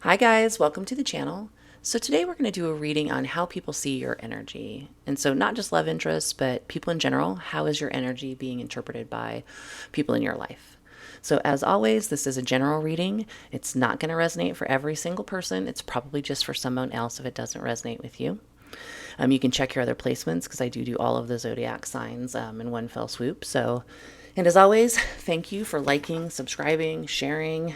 Hi guys, welcome to the channel. So today we're going to do a reading on how people see your energy. And so not just love interests, but people in general. How is your energy being interpreted by people in your life? So as always, this is a general reading. It's not going to resonate for every single person. It's probably just for someone else if it doesn't resonate with you. You can check your other placements because I do all of the zodiac signs in one fell swoop. And as always, thank you for liking, subscribing, sharing,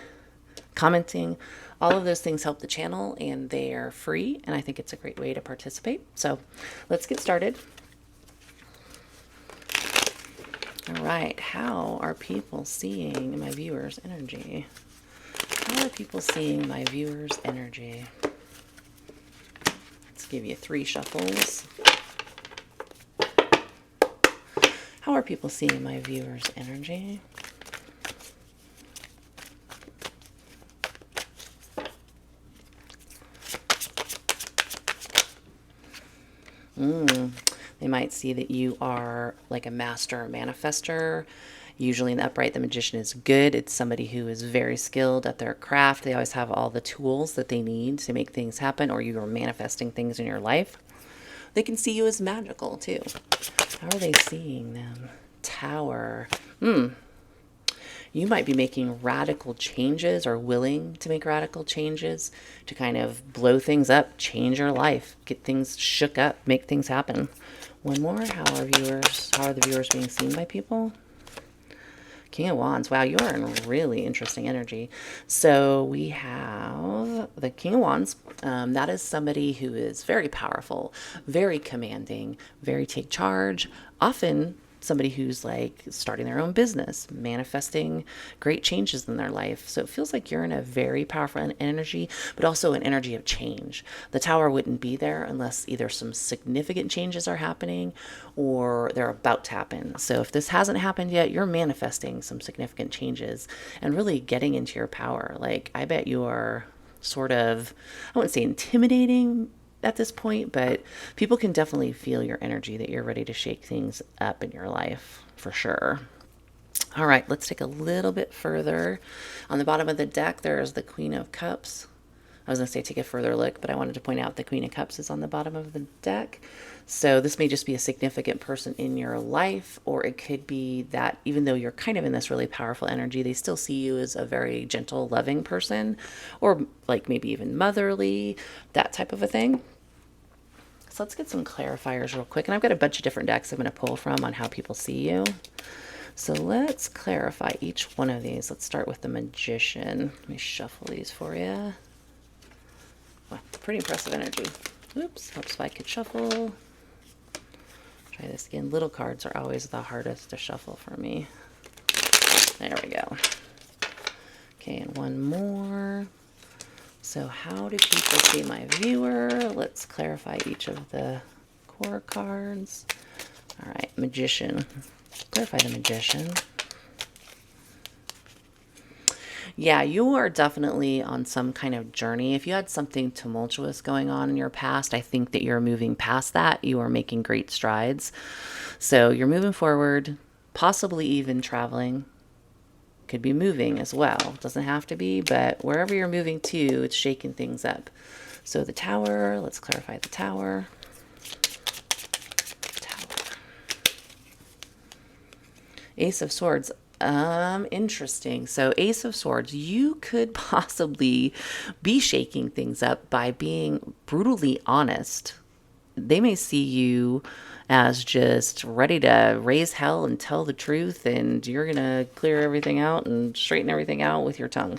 commenting. All of those things help the channel and they are free, and I think it's a great way to participate. So let's get started. All right, how are people seeing my viewers' energy? How are people seeing my viewers' energy? Let's give you 3 shuffles. How are people seeing my viewers' energy? They might see that you are like a master manifester. Usually in the upright, the magician is good. It's somebody who is very skilled at their craft. They always have all the tools that they need to make things happen, or you are manifesting things in your life. They can see you as magical too. How are they seeing them? Tower. You might be making radical changes or willing to make radical changes to kind of blow things up, change your life, get things shook up, make things happen. One more. How are the viewers being seen by people? King of Wands. Wow, you are in really interesting energy. So we have the King of Wands. That is somebody who is very powerful, very commanding, very take charge, often somebody who's like starting their own business, manifesting great changes in their life. So it feels like you're in a very powerful energy, but also an energy of change. The Tower wouldn't be there unless either some significant changes are happening or they're about to happen. So if this hasn't happened yet, you're manifesting some significant changes and really getting into your power. Like, I bet you are sort of, I wouldn't say intimidating at this point, but people can definitely feel your energy that you're ready to shake things up in your life for sure. All right, let's take a little bit further. On the bottom of the deck, there's the Queen of Cups. I was going to say take a further look, but I wanted to point out the Queen of Cups is on the bottom of the deck. So this may just be a significant person in your life, or it could be that even though you're kind of in this really powerful energy, they still see you as a very gentle, loving person, or like maybe even motherly, that type of a thing. So let's get some clarifiers real quick. And I've got a bunch of different decks I'm going to pull from on how people see you. So let's clarify each one of these. Let's start with the Magician. Let me shuffle these for you. Wow, pretty impressive energy. Oops, helps if I could shuffle. Try this again. Little cards are always the hardest to shuffle for me. There we go. Okay, and one more. So how do people see my viewer? Let's clarify each of the core cards. All right, Magician. Clarify the Magician. Yeah, you are definitely on some kind of journey. If you had something tumultuous going on in your past, I think that you're moving past that. You are making great strides. So you're moving forward, possibly even traveling. Could be moving as well. Doesn't have to be, but wherever you're moving to, it's shaking things up. So the Tower, let's clarify the Tower. Tower. Ace of Swords. Interesting. So Ace of Swords, you could possibly be shaking things up by being brutally honest. They may see you as just ready to raise hell and tell the truth, and you're gonna clear everything out and straighten everything out with your tongue.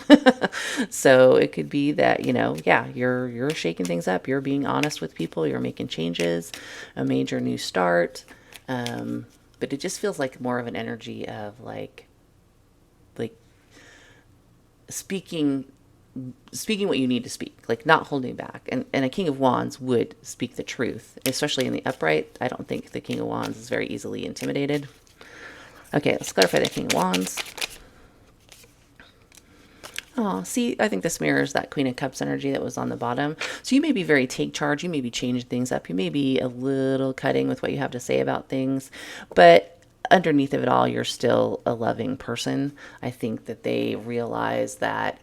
So it could be that, yeah, you're shaking things up, you're being honest with people, you're making changes, a major new start. But it just feels like more of an energy of like speaking what you need to speak, like not holding back. And a King of Wands would speak the truth, especially in the upright. I don't think the King of Wands is very easily intimidated. Okay, let's clarify the King of Wands. Oh, see, I think this mirrors that Queen of Cups energy that was on the bottom. So you may be very take charge. You may be changing things up. You may be a little cutting with what you have to say about things. But underneath of it all, you're still a loving person. I think that they realize that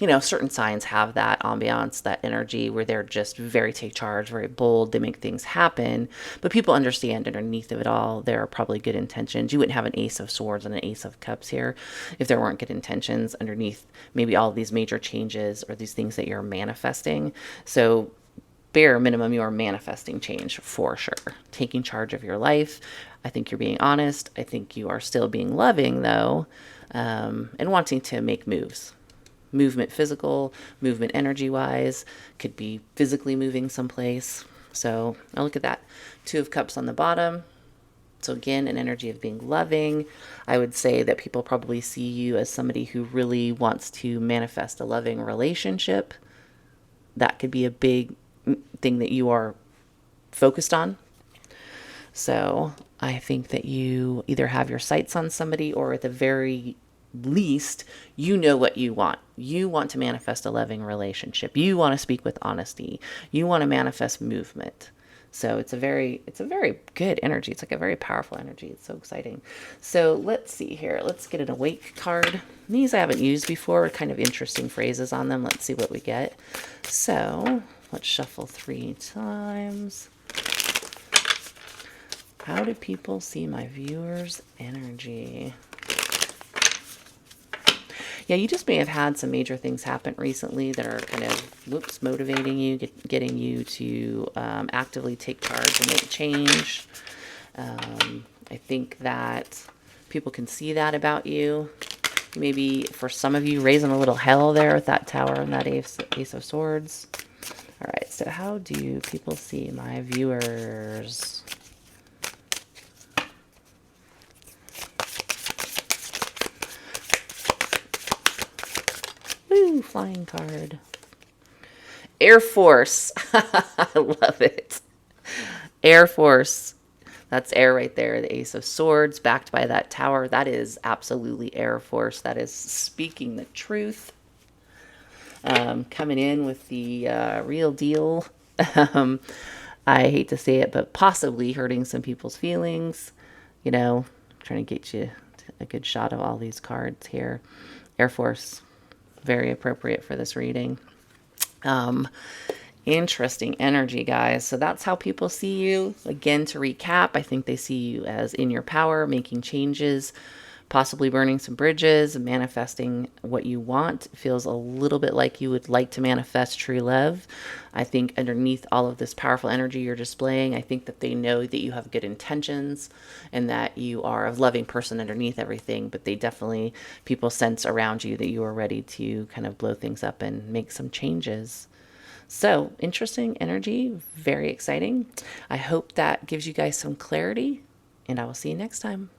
you know, certain signs have that ambiance, that energy where they're just very take charge, very bold, they make things happen. But people understand underneath of it all, there are probably good intentions. You wouldn't have an Ace of Swords and an Ace of Cups here if there weren't good intentions underneath maybe all of these major changes or these things that you're manifesting. So bare minimum, you are manifesting change for sure. Taking charge of your life. I think you're being honest. I think you are still being loving though, and wanting to make moves. Movement physical, movement energy wise, could be physically moving someplace. So now look at that. Two of Cups on the bottom. So again, an energy of being loving. I would say that people probably see you as somebody who really wants to manifest a loving relationship. That could be a big thing that you are focused on. So I think that you either have your sights on somebody, or at the very least, you know what you want. You want to manifest a loving relationship. You want to speak with honesty. You want to manifest movement. So it's a very good energy. It's like a very powerful energy. It's so exciting. So let's see here. Let's get an awake card. These I haven't used before. Kind of interesting phrases on them. Let's see what we get. So let's shuffle 3 times. How do people see my viewers' energy? Yeah, you just may have had some major things happen recently that are kind of, motivating you, getting you to actively take charge and make change. I think that people can see that about you. Maybe for some of you, raising a little hell there with that Tower and that Ace of Swords. All right, so how do people see my viewers? Woo, flying card. Air Force. I love it. Air Force. That's air right there. The Ace of Swords backed by that Tower. That is absolutely Air Force. That is speaking the truth. Coming in with the real deal. I hate to say it, but possibly hurting some people's feelings. You know, trying to get you a good shot of all these cards here. Air Force. Very appropriate for this reading. Interesting energy, guys. So that's how people see you. Again, to recap, I think they see you as in your power, making changes, possibly burning some bridges, manifesting what you want. It feels a little bit like you would like to manifest true love. I think underneath all of this powerful energy you're displaying, I think that they know that you have good intentions and that you are a loving person underneath everything, but they definitely, people sense around you that you are ready to kind of blow things up and make some changes. So interesting energy, very exciting. I hope that gives you guys some clarity, and I will see you next time.